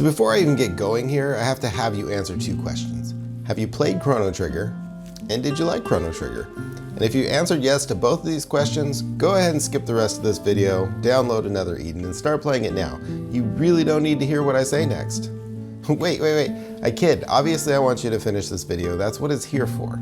So before I even get going here, I have to have you answer two questions. Have you played Chrono Trigger? And did you like Chrono Trigger? And if you answered yes to both of these questions, go ahead and skip the rest of this video, download another Eden, and start playing it now. You really don't need to hear what I say next. Wait, I kid. Obviously I want you to finish this video. That's what it's here for.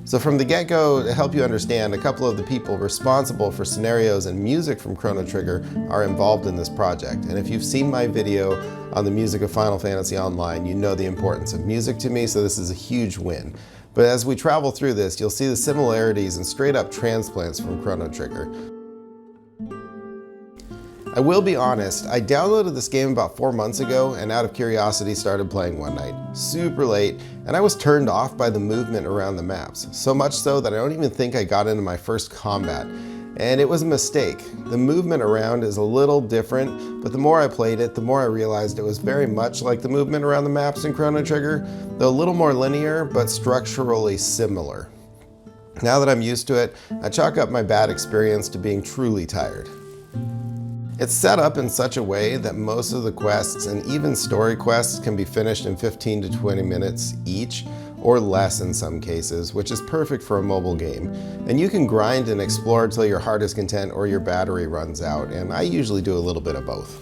So from the get-go, to help you understand, a couple of the people responsible for scenarios and music from Chrono Trigger are involved in this project. And if you've seen my video on the music of Final Fantasy Online, you know the importance of music to me, so this is a huge win. But as we travel through this, you'll see the similarities and straight-up transplants from Chrono Trigger. I will be honest, I downloaded this game about 4 months ago and out of curiosity started playing one night, super late, and I was turned off by the movement around the maps, so much so that I don't even think I got into my first combat. And it was a mistake. The movement around is a little different, but the more I played it, the more I realized it was very much like the movement around the maps in Chrono Trigger, though a little more linear, but structurally similar. Now that I'm used to it, I chalk up my bad experience to being truly tired. It's set up in such a way that most of the quests and even story quests can be finished in 15 to 20 minutes each, or less in some cases, which is perfect for a mobile game. And you can grind and explore till your heart is content or your battery runs out, and I usually do a little bit of both.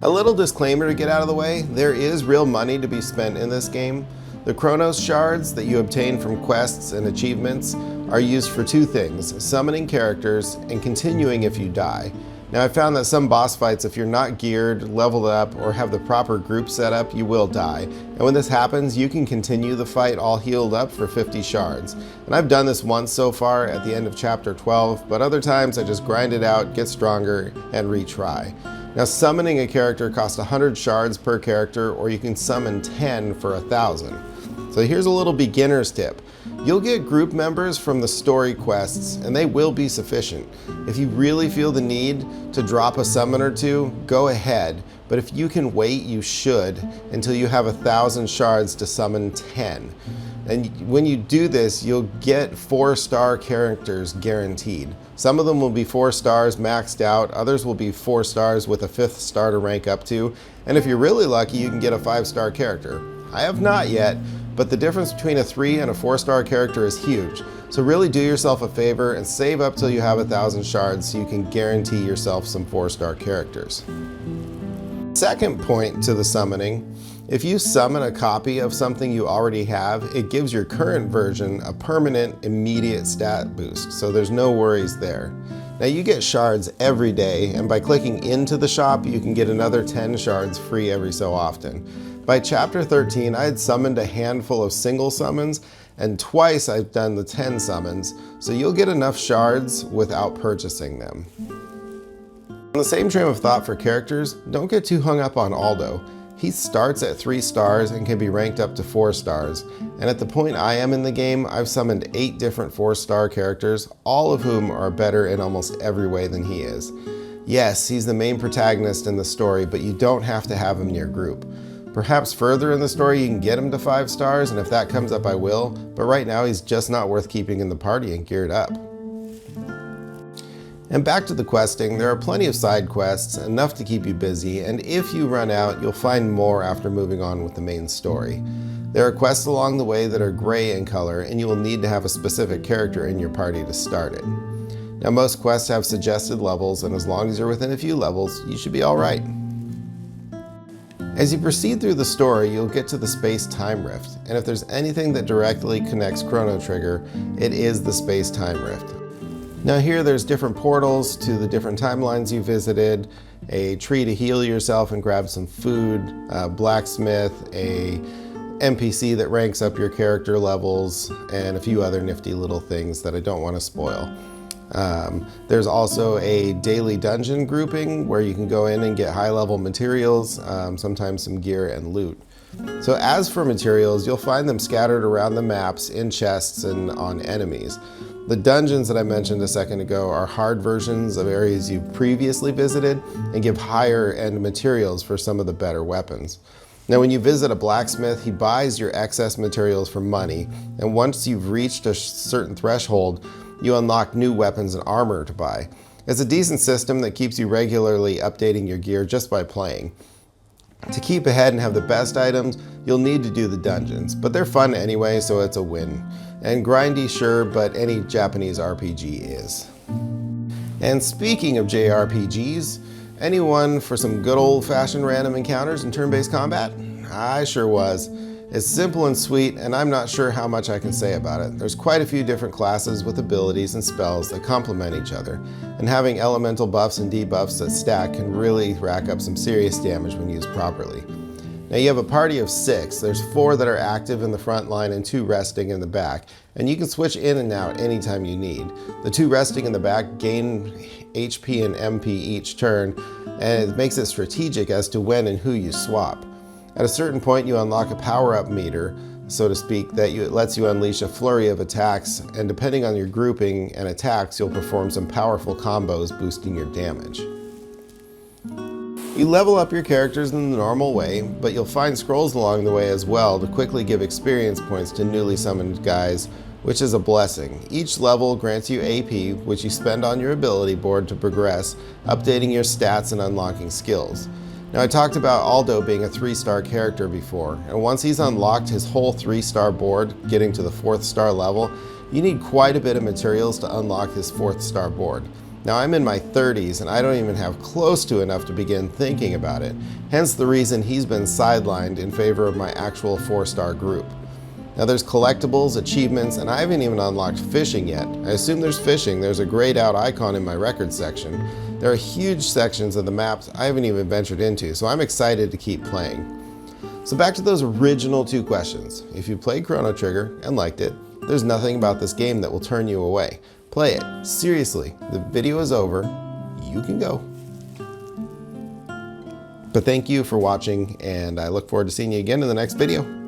A little disclaimer to get out of the way, there is real money to be spent in this game. The Chronos shards that you obtain from quests and achievements are used for two things, summoning characters and continuing if you die. Now I found that some boss fights, if you're not geared, leveled up, or have the proper group set up, you will die. And when this happens, you can continue the fight all healed up for 50 shards. And I've done this once so far at the end of chapter 12, but other times I just grind it out, get stronger, and retry. Now summoning a character costs 100 shards per character, or you can summon 10 for 1,000. So here's a little beginner's tip. You'll get group members from the story quests, and they will be sufficient. If you really feel the need to drop a summon or two, go ahead. But if you can wait, you should, until you have 1,000 shards to summon 10. And when you do this, you'll get 4-star characters guaranteed. Some of them will be 4 stars maxed out, others will be 4 stars with a 5th star to rank up to, and if you're really lucky, you can get a 5-star character. I have not yet, but the difference between a 3 and a 4-star character is huge. So really do yourself a favor and save up till you have 1,000 shards so you can guarantee yourself some 4-star characters. Second point to the summoning, if you summon a copy of something you already have, it gives your current version a permanent, immediate stat boost, so there's no worries there. Now you get shards every day, and by clicking into the shop, you can get another 10 shards free every so often. By chapter 13, I had summoned a handful of single summons, and twice I've done the 10 summons, so you'll get enough shards without purchasing them. On the same train of thought for characters, don't get too hung up on Aldo. He starts at 3 stars and can be ranked up to 4 stars, and at the point I am in the game, I've summoned 8 different 4-star characters, all of whom are better in almost every way than he is. Yes, he's the main protagonist in the story, but you don't have to have him in your group. Perhaps further in the story you can get him to 5 stars, and if that comes up I will, but right now he's just not worth keeping in the party and geared up. And back to the questing, there are plenty of side quests, enough to keep you busy, and if you run out, you'll find more after moving on with the main story. There are quests along the way that are gray in color, and you will need to have a specific character in your party to start it. Now most quests have suggested levels, and as long as you're within a few levels, you should be alright. As you proceed through the story, you'll get to the Spacetime Rift, and if there's anything that directly connects Chrono Trigger, it is the Spacetime Rift. Now here there's different portals to the different timelines you visited, a tree to heal yourself and grab some food, a blacksmith, a NPC that ranks up your character levels, and a few other nifty little things that I don't want to spoil. There's also a daily dungeon grouping where you can go in and get high-level materials, sometimes some gear and loot. So as for materials, you'll find them scattered around the maps, in chests, and on enemies. The dungeons that I mentioned a second ago are hard versions of areas you've previously visited and give higher end materials for some of the better weapons. Now when you visit a blacksmith, he buys your excess materials for money, and once you've reached a certain threshold, you unlock new weapons and armor to buy. It's a decent system that keeps you regularly updating your gear just by playing. To keep ahead and have the best items, you'll need to do the dungeons, but they're fun anyway, so it's a win. And grindy, sure, but any Japanese RPG is. And speaking of JRPGs, anyone for some good old-fashioned random encounters and turn-based combat? I sure was. It's simple and sweet, and I'm not sure how much I can say about it. There's quite a few different classes with abilities and spells that complement each other, and having elemental buffs and debuffs that stack can really rack up some serious damage when used properly. Now you have a party of 6. There's 4 that are active in the front line and 2 resting in the back, and you can switch in and out anytime you need. The 2 resting in the back gain HP and MP each turn, and it makes it strategic as to when and who you swap. At a certain point you unlock a power-up meter, so to speak, that lets you unleash a flurry of attacks, and depending on your grouping and attacks you'll perform some powerful combos boosting your damage. You level up your characters in the normal way, but you'll find scrolls along the way as well to quickly give experience points to newly summoned guys, which is a blessing. Each level grants you AP, which you spend on your ability board to progress, updating your stats and unlocking skills. Now I talked about Aldo being a 3-star character before, and once he's unlocked his whole 3-star board, getting to the 4th star level, you need quite a bit of materials to unlock his 4th star board. Now I'm in my 30s and I don't even have close to enough to begin thinking about it, hence the reason he's been sidelined in favor of my actual 4-star group. Now there's collectibles, achievements, and I haven't even unlocked fishing yet. I assume there's fishing. There's a grayed out icon in my records section. There are huge sections of the maps I haven't even ventured into, so I'm excited to keep playing. So back to those original 2 questions. If you played Chrono Trigger and liked it, there's nothing about this game that will turn you away. Play it. Seriously, the video is over. You can go. But thank you for watching, and I look forward to seeing you again in the next video.